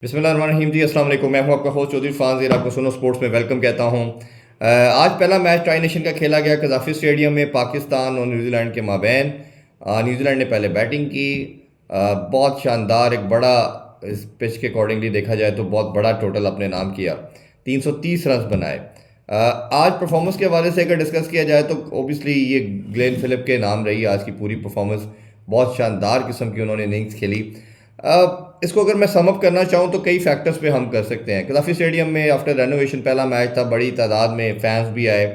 बिस्मिल्लाहिर्रहमानिर्रहीम जी, अस्सलाम वालेकुम। मैं हूं आपका होस्ट चौधरी फानज़ीर, आपको सुनो स्पोर्ट्स में वेलकम कहता हूं। आज पहला मैच ट्राई नेशन का खेला गया कज़ाफ़ी स्टेडियम में पाकिस्तान और न्यूजीलैंड के माबैन। न्यूजीलैंड ने पहले बैटिंग की। बहुत शानदार, एक बड़ा, इस पिच के अकॉर्डिंगली देखा जाए तो बहुत बड़ा टोटल अपने नाम किया, 330 रन बनाए। आज परफॉर्मेंस के हवाले से अगर डिस्कस किया जाए तो ओबियसली ये ग्लेन फिलिप के नाम रही आज की पूरी परफॉर्मेंस। बहुत शानदार किस्म की उन्होंने इनिंग्स खेली। इसको अगर मैं समअप करना चाहूँ तो कई फैक्टर्स पे हम कर सकते हैं। कज़ाफ़ी स्टेडियम में आफ्टर रेनोवेशन पहला मैच था, बड़ी तादाद में फैंस भी आए,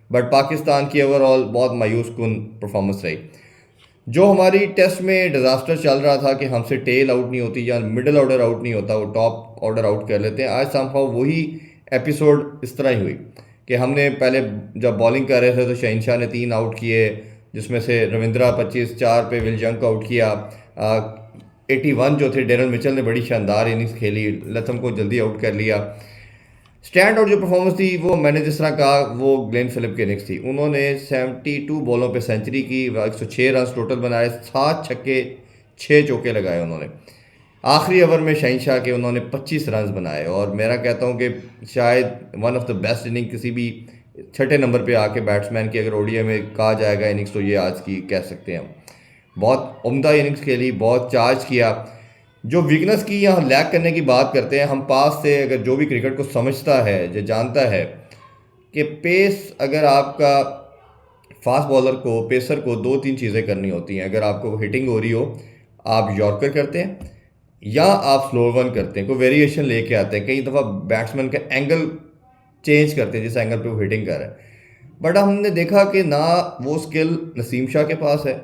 बट पाकिस्तान की ओवरऑल बहुत मायूस कुन परफॉर्मेंस रही। जो हमारी टेस्ट में डिज़ास्टर चल रहा था कि हमसे टेल आउट नहीं होती या मिडिल ऑर्डर आउट नहीं होता, वो टॉप ऑर्डर आउट कर लेते हैं, आज समहाउ वही एपिसोड इस तरह ही हुई कि हमने पहले जब बॉलिंग कर रहे थे तो शहनशाह ने 3 आउट किए, जिसमें से रविंद्रा 25 4 पे विल जंग आउट किया। 81 जो थे डेरल मिचेल ने बड़ी शानदार इनिंग्स खेली, लथम को जल्दी आउट कर लिया। स्टैंड आउट जो परफॉर्मेंस थी वो मैंने जिस तरह कहा वो ग्लेन फिलिप की इनिंग्स थी। उन्होंने 72 बॉलों पे सेंचुरी की, 106 रन टोटल बनाए, 7 छक्के 6 चौके लगाए उन्होंने। आखिरी ओवर में शहनशाह के उन्होंने 25 रन बनाए और मेरा कहता हूँ कि शायद one of the best inning किसी भी छठे नंबर पे आके बैट्समैन की अगर ओडीआई में कहा जाएगा इनिंग्स तो ये आज की कह सकते हैं हम। बहुत उम्दा इनिंग्स खेली, बहुत चार्ज किया। जो वीकनेस की या लैक करने की बात करते हैं हम, पास से अगर जो भी क्रिकेट को समझता है, जो जानता है कि पेस, अगर आपका फास्ट बॉलर को, पेसर को 2-3 चीज़ें करनी होती हैं। अगर आपको हिटिंग हो रही हो, आप यॉर्कर करते हैं या आप स्लो वन करते हैं, कोई वेरिएशन लेके आते हैं। कई दफ़ा बैट्समैन का एंगल चेंज करते हैं जिस एंगल पे वो हिटिंग कर रहा है। बट हमने देखा कि ना वो स्किल नसीम शाह के पास है,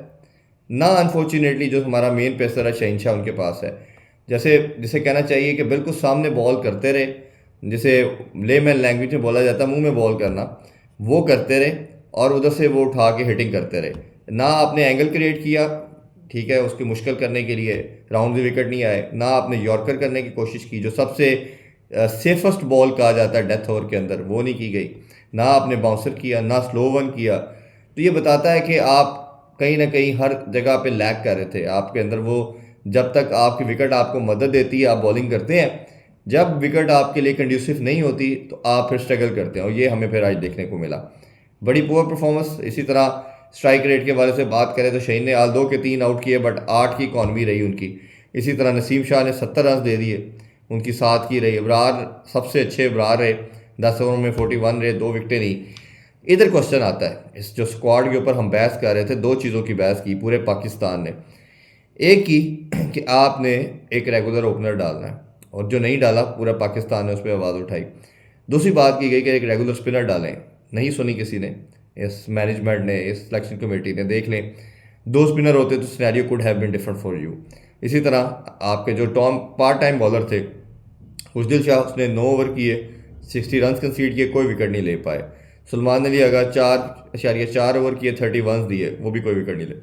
ना अनफॉर्चुनेटली जो हमारा मेन पेसर है शहनशाह उनके पास है। जैसे जिसे कहना चाहिए कि बिल्कुल सामने बॉल करते रहे, जिसे लेमैन लैंग्वेज में बोला जाता है मुंह में बॉल करना, वो करते रहे और उधर से वो उठा के हिटिंग करते रहे। ना आपने एंगल क्रिएट किया, ठीक है, उसकी मुश्किल करने के लिए राउंड द विकेट नहीं आए, ना आपने यॉर्कर करने की कोशिश की जो सबसे सेफेस्ट बॉल कहा जाता है डेथ ओवर के अंदर, वो नहीं की गई, ना आपने बाउंसर किया, ना स्लो वन किया। तो ये बताता है कि आप कहीं ना कहीं हर जगह पे लैग कर रहे थे आपके अंदर वो। जब तक आपकी विकेट आपको मदद देती है आप बॉलिंग करते हैं, जब विकेट आपके लिए कंड्यूसिव नहीं होती तो आप फिर स्ट्रगल करते हैं और ये हमें फिर आज देखने को मिला। बड़ी पुअर परफॉर्मेंस। इसी तरह स्ट्राइक रेट के बारे से बात करें तो शहीन ने आल 2 के 3 आउट किए, बट 8 की इकॉनमी रही उनकी। इसी तरह नसीम शाह ने 70 रन दे दिए, उनकी 7 की रही। अबरार सबसे अच्छे अबरार रहे, 10 ओवर में 41 रहे, 2 विकटें नहीं। इधर क्वेश्चन आता है, इस जो स्क्वाड के ऊपर हम बहस कर रहे थे, 2 चीज़ों की बहस की पूरे पाकिस्तान ने। एक की कि आपने एक रेगुलर ओपनर डालना है, और जो नहीं डाला पूरा पाकिस्तान ने उस पर आवाज़ उठाई। दूसरी बात की गई कि एक रेगुलर स्पिनर डालें, नहीं सुनी किसी ने, इस मैनेजमेंट ने, इस सिलेक्शन कमेटी ने। देख लें, 2 स्पिनर होते तो scenario could have been different for you. इसी तरह आपके जो पार्ट टाइम बॉलर थे, खुशदिल शाह, उसने 9 ओवर किए, 60 रन कंसीड किए, कोई विकेट नहीं ले पाए। सलमान अली अगर 4.4 ओवर किए, 31 दिए, वो भी कोई विकेट नहीं ले।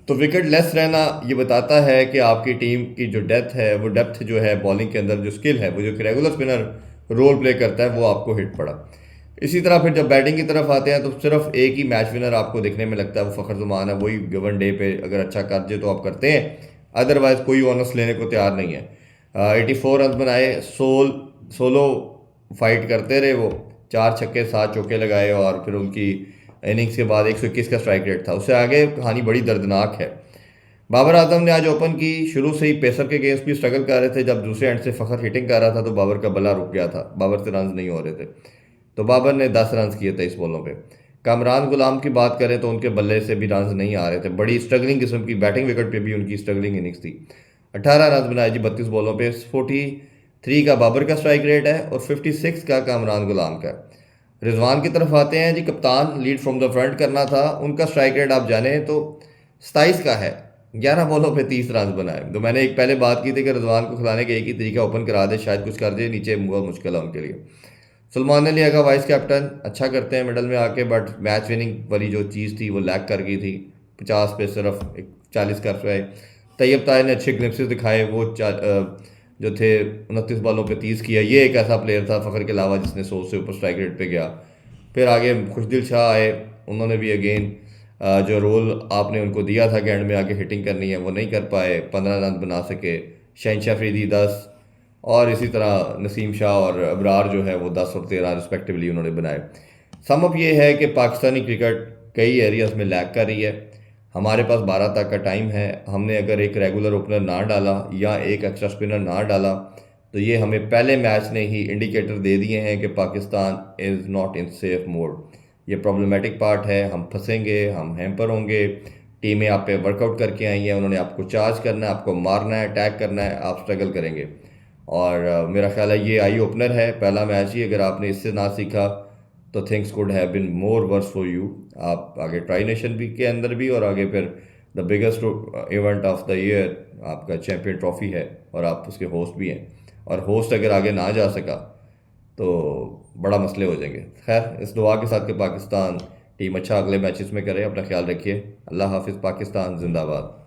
तो विकेट लेस रहना ये बताता है कि आपकी टीम की जो डेप्थ है, वो डेप्थ जो है बॉलिंग के अंदर, जो स्किल है, वो जो रेगुलर स्पिनर रोल प्ले करता है, वो आपको हिट पड़ा। इसी तरह फिर जब बैटिंग की तरफ आते हैं तो सिर्फ एक ही मैच विनर आपको देखने में लगता है, वो फ़खर ज़मान है। वही गिवन डे पे अगर अच्छा कर दे तो आप करते हैं, अदरवाइज कोई ऑनर्स लेने को तैयार नहीं है। 84 रन बनाए, सोलो फाइट करते रहे वो, 4 छक्के 7 चौके लगाए और फिर उनकी इनिंग्स के बाद 121 का स्ट्राइक रेट था। उससे आगे कहानी बड़ी दर्दनाक है। बाबर आजम ने आज ओपन की, शुरू से ही पेसर के अगेंस्ट भी स्ट्रगल कर रहे थे। जब दूसरे एंड से फ़खर हिटिंग कर रहा था तो बाबर का बल्ला रुक गया था, बाबर से रन नहीं हो रहे थे, तो बाबर ने 10 रन किए थे इस बॉलों पे। कामरान गुलाम की बात करें तो उनके बल्ले से भी रन नहीं आ रहे थे, बड़ी स्ट्रगलिंग किस्म की बैटिंग विकेट पे भी उनकी स्ट्रगलिंग इनिंग्स थी। 18 रन बनाए जी 32 बॉलों पे। 43 का बाबर का स्ट्राइक रेट है और 56 का कामरान गुलाम का। रिजवान की तरफ आते हैं जी, कप्तान लीड फ्रॉम द फ्रंट करना था, उनका स्ट्राइक रेट आप जाने तो 27 का है, 11 बॉलों पे 30 रन बनाए। तो मैंने एक पहले बात की थी कि रिजवान को खिलाने का एक ही तरीका ओपन करा दे, शायद कुछ कर दे, नीचे बहुत मुश्किल है उनके लिए। सलमान अली अगर वाइस कैप्टन अच्छा करते हैं मिडल में आके, बट मैच विनिंग वाली जो चीज़ थी वो लैक कर गई थी। 50 पे सिर्फ 40 कर पाए। तैयब ताहिर ने अच्छे ग्लिम्पसेस दिखाए, वो जो थे 29 बॉलों पे 30 किया। ये एक ऐसा प्लेयर था फ़खर के अलावा जिसने 100 से ऊपर स्ट्राइक रेट पे गया। फिर आगे खुशदिल शाह आए, उन्होंने भी अगेन जो रोल आपने उनको दिया था कि एंड में आके हिटिंग करनी है, वो नहीं कर पाए, 15 रन बना सके। शहनशाह अफरीदी 10, और इसी तरह नसीम शाह और अबरार जो है वो 10 और 13 रिस्पेक्टिवली उन्होंने बनाए। सम अप ये है कि पाकिस्तानी क्रिकेट कई एरियाज़ में लैग कर रही है। हमारे पास 12 तक का टाइम है। हमने अगर एक रेगुलर ओपनर ना डाला या एक एक्स्ट्रा स्पिनर ना डाला तो ये हमें पहले मैच ने ही इंडिकेटर दे दिए हैं कि Pakistan is not in safe mode. ये प्रॉब्लमेटिक पार्ट है, हम फंसेंगे, हम हैम्पर होंगे। टीमें आप पे वर्कआउट करके आई हैं, उन्होंने आपको चार्ज करना है, आपको मारना है, अटैक करना है, आप स्ट्रगल करेंगे। और मेरा ख्याल है ये आई ओपनर है, पहला मैच ही, अगर आपने इससे ना सीखा तो things could have been more verse for you. आप आगे ट्राई नेशन भी के अंदर भी और आगे फिर the biggest event of the year आपका चैम्पियन ट्रॉफी है और आप उसके होस्ट भी हैं। और होस्ट अगर आगे ना जा सका तो बड़ा मसले हो जाएंगे। खैर, इस दुआ के साथ कि पाकिस्तान टीम अच्छा अगले मैचेस में करे। अपना ख्याल रखिए। अल्लाह हाफिज़। पाकिस्तान जिंदाबाद।